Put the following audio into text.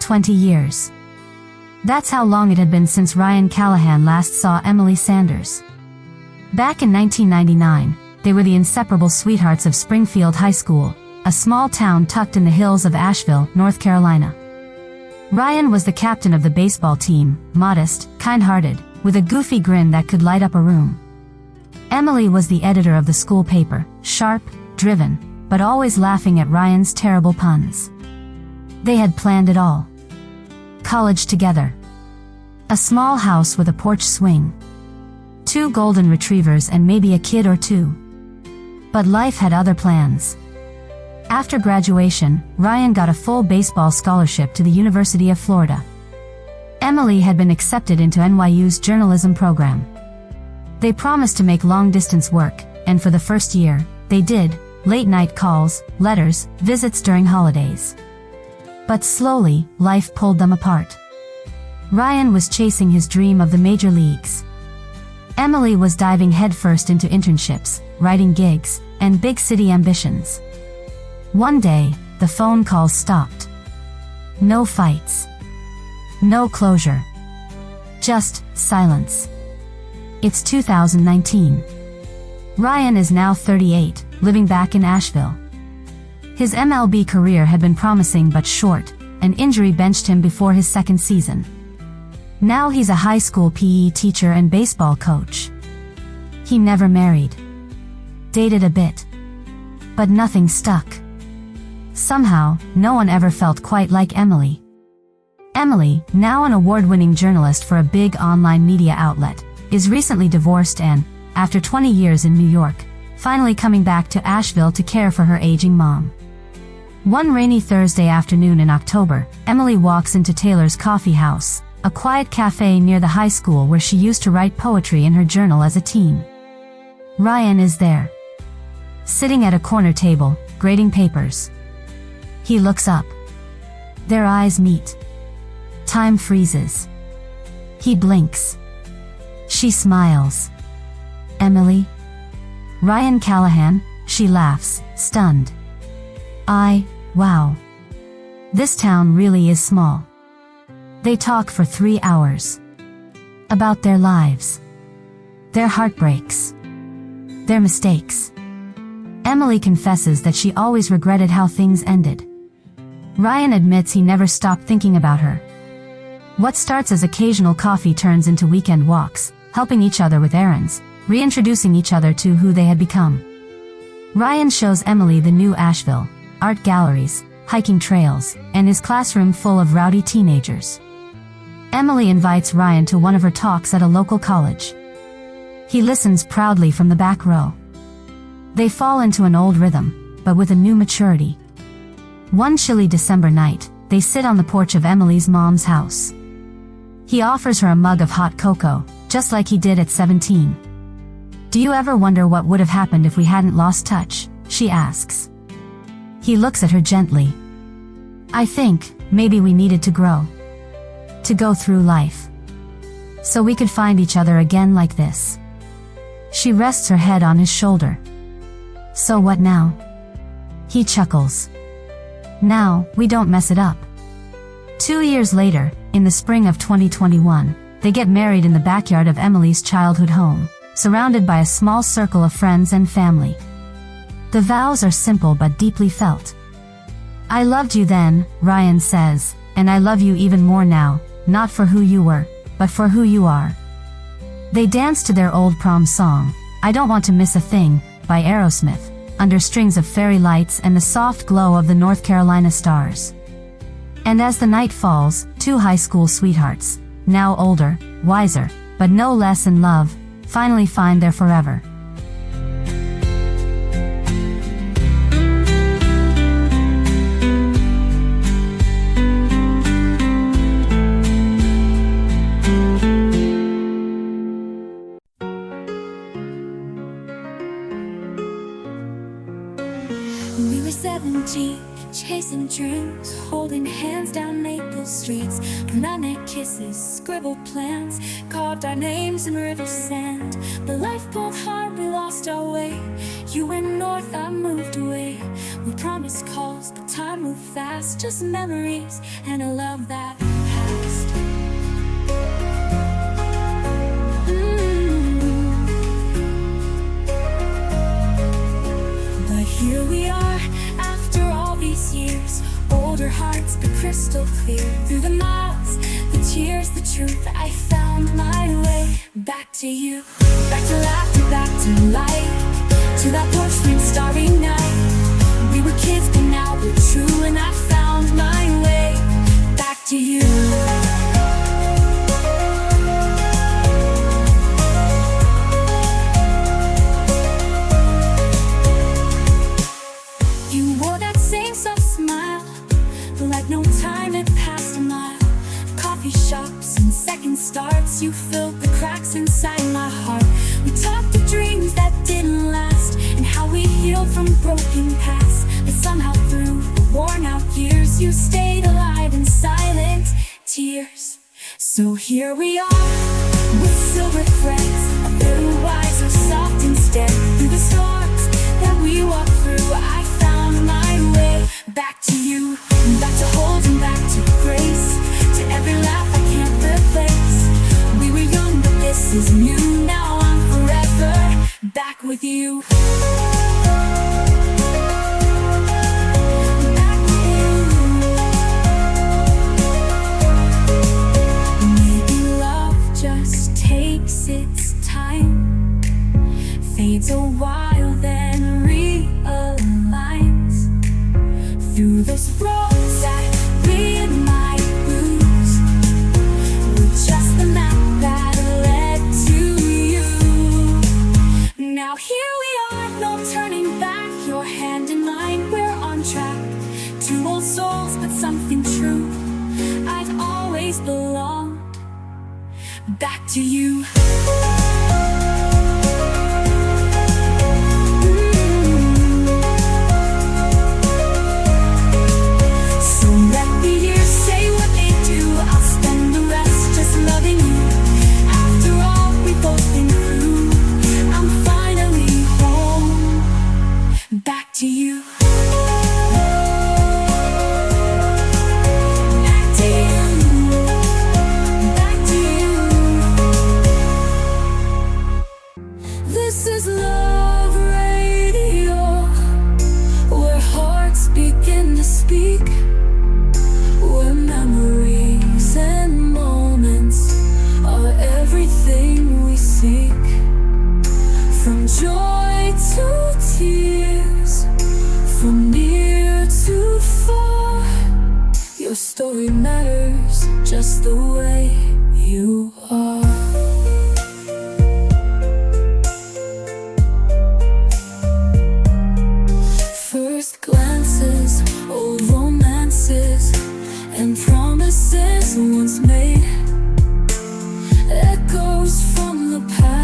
20 years. That's how long it had been since Ryan Callahan last saw Emily Sanders. Back in 1999, they were the inseparable sweethearts of Springfield High School, a small town tucked in the hills of Asheville, North Carolina. Ryan was the captain of the baseball team, modest, kind-hearted, with a goofy grin that could light up a room. Emily was the editor of the school paper, sharp, driven, but always laughing at Ryan's terrible puns. They had planned it all. College together. A small house with a porch swing. 2 golden retrievers and maybe a kid or 2. But life had other plans. After graduation, Ryan got a full baseball scholarship to the University of Florida. Emily had been accepted into NYU's journalism program. They promised to make long-distance work, and for the first year, they did, late-night calls, letters, visits during holidays. But slowly, life pulled them apart. Ryan was chasing his dream of the major leagues. Emily was diving headfirst into internships, writing gigs, and big city ambitions. One day, the phone calls stopped. No fights. No closure. Just silence. It's 2019. Ryan is now 38, living back in Asheville. His MLB career had been promising but short. An injury benched him before his second season. Now he's a high school PE teacher and baseball coach. He never married. Dated a bit. But nothing stuck. Somehow, no one ever felt quite like Emily. Emily, now an award-winning journalist for a big online media outlet, is recently divorced and, after 20 years in New York, finally coming back to Asheville to care for her aging mom. One rainy Thursday afternoon in October, Emily walks into Taylor's Coffee House, a quiet cafe near the high school where she used to write poetry in her journal as a teen. Ryan is there. Sitting at a corner table, grading papers. He looks up. Their eyes meet. Time freezes. He blinks. She smiles. Emily? Ryan Callahan, she laughs, stunned. Wow. This town really is small. They talk for 3 hours. About their lives. Their heartbreaks. Their mistakes. Emily confesses that she always regretted how things ended. Ryan admits he never stopped thinking about her. What starts as occasional coffee turns into weekend walks, helping each other with errands, reintroducing each other to who they had become. Ryan shows Emily the new Asheville, art galleries, hiking trails, and his classroom full of rowdy teenagers. Emily invites Ryan to one of her talks at a local college. He listens proudly from the back row. They fall into an old rhythm, but with a new maturity. One chilly December night, they sit on the porch of Emily's mom's house. He offers her a mug of hot cocoa, just like he did at 17. "Do you ever wonder what would have happened if we hadn't lost touch?" she asks. He looks at her gently. "I think, maybe we needed to grow. To go through life. So we could find each other again like this." She rests her head on his shoulder. "So what now?" He chuckles. "Now, we don't mess it up." 2 years later, in the spring of 2021, they get married in the backyard of Emily's childhood home, surrounded by a small circle of friends and family. The vows are simple but deeply felt. "I loved you then," Ryan says, "and I love you even more now, not for who you were, but for who you are." They dance to their old prom song, "I Don't Want to Miss a Thing," by Aerosmith, under strings of fairy lights and the soft glow of the North Carolina stars. And as the night falls, 2 high school sweethearts, now older, wiser, but no less in love, finally find their forever. We were 17, chasing dreams, holding hands down Maple Streets. Nine kisses, scribbled plans, carved our names in river sand. But life pulled hard, we lost our way. You went north, I moved away. We promised calls, but time moved fast, just memories and a love that passed. But here we are, after all these years, older hearts but crystal clear. Through the miles, the tears, the truth, I found my way back to you. Back to laughter, back to light, to that porch swing starry night. We were kids but now we're true, and I found my way back to you. You wore that same soft smile, like no time had passed a mile. Coffee shops and second starts, you filled the cracks inside my heart. We talked of dreams that didn't last, and how we healed from broken pasts. But somehow through the worn out years, you stayed alive in silent tears. So here we are, with silver threads, a little wiser, soft instead. Through the storms that we walked through, I found my way back to you. Back to holding, back to grace, to every laugh I can't replace. We were young but this is new, now I'm forever back with you. Back with you. Maybe love just takes its time, fades a while then realigns. Through those roads that we might lose, we're just the map that led to you. Now here we are, no turning back, your hand in mine, we're on track. Two old souls but something true, I've always belonged back to you. Back to you. Back to you. Back to you. This is Love Radio, where hearts begin to speak, where memories and moments are everything we seek. From joy to tears, from near to far, your story matters just the way you are. First glances, old romances, and promises once made, echoes from the past.